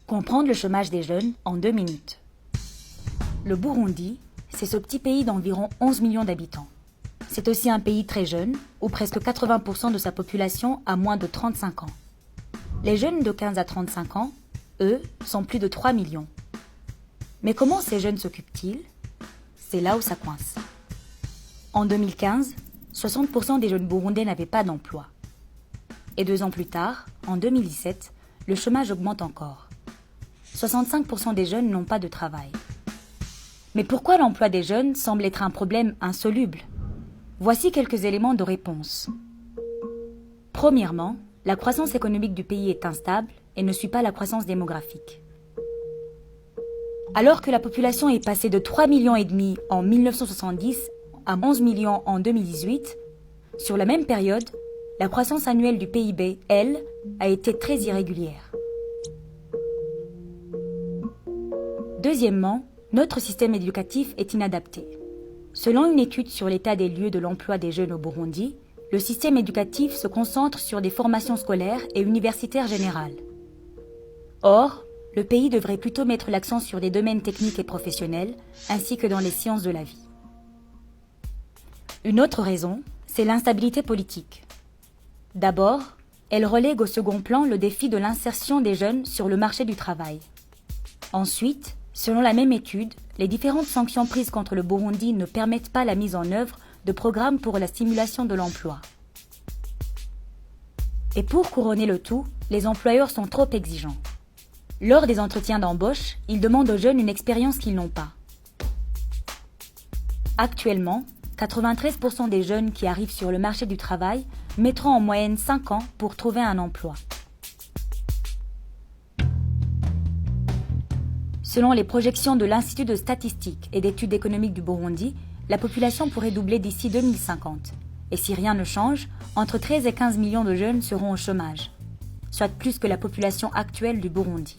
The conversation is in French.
Comprendre le chômage des jeunes en 2 minutes. Le Burundi, c'est ce petit pays d'environ 11 millions d'habitants. C'est aussi un pays très jeune, où presque 80% de sa population a moins de 35 ans. Les jeunes de 15 à 35 ans, eux, sont plus de 3 millions. Mais comment ces jeunes s'occupent-ils? C'est là où ça coince. En 2015, 60% des jeunes burundais n'avaient pas d'emploi. Et 2 ans plus tard, en 2017, le chômage augmente encore. 65% des jeunes n'ont pas de travail. Mais pourquoi l'emploi des jeunes semble être un problème insoluble? Voici quelques éléments de réponse. Premièrement, la croissance économique du pays est instable et ne suit pas la croissance démographique. Alors que la population est passée de 3,5 millions en 1970 à 11 millions en 2018, sur la même période, la croissance annuelle du PIB, elle, a été très irrégulière. Deuxièmement, notre système éducatif est inadapté. Selon une étude sur l'état des lieux de l'emploi des jeunes au Burundi, le système éducatif se concentre sur des formations scolaires et universitaires générales. Or, le pays devrait plutôt mettre l'accent sur des domaines techniques et professionnels, ainsi que dans les sciences de la vie. Une autre raison, c'est l'instabilité politique. D'abord, elle relègue au second plan le défi de l'insertion des jeunes sur le marché du travail. Ensuite, selon la même étude, les différentes sanctions prises contre le Burundi ne permettent pas la mise en œuvre de programmes pour la stimulation de l'emploi. Et pour couronner le tout, les employeurs sont trop exigeants. Lors des entretiens d'embauche, ils demandent aux jeunes une expérience qu'ils n'ont pas. Actuellement, 93% des jeunes qui arrivent sur le marché du travail mettront en moyenne 5 ans pour trouver un emploi. Selon les projections de l'Institut de statistique et d'études économiques du Burundi, la population pourrait doubler d'ici 2050. Et si rien ne change, entre 13 et 15 millions de jeunes seront au chômage, soit plus que la population actuelle du Burundi.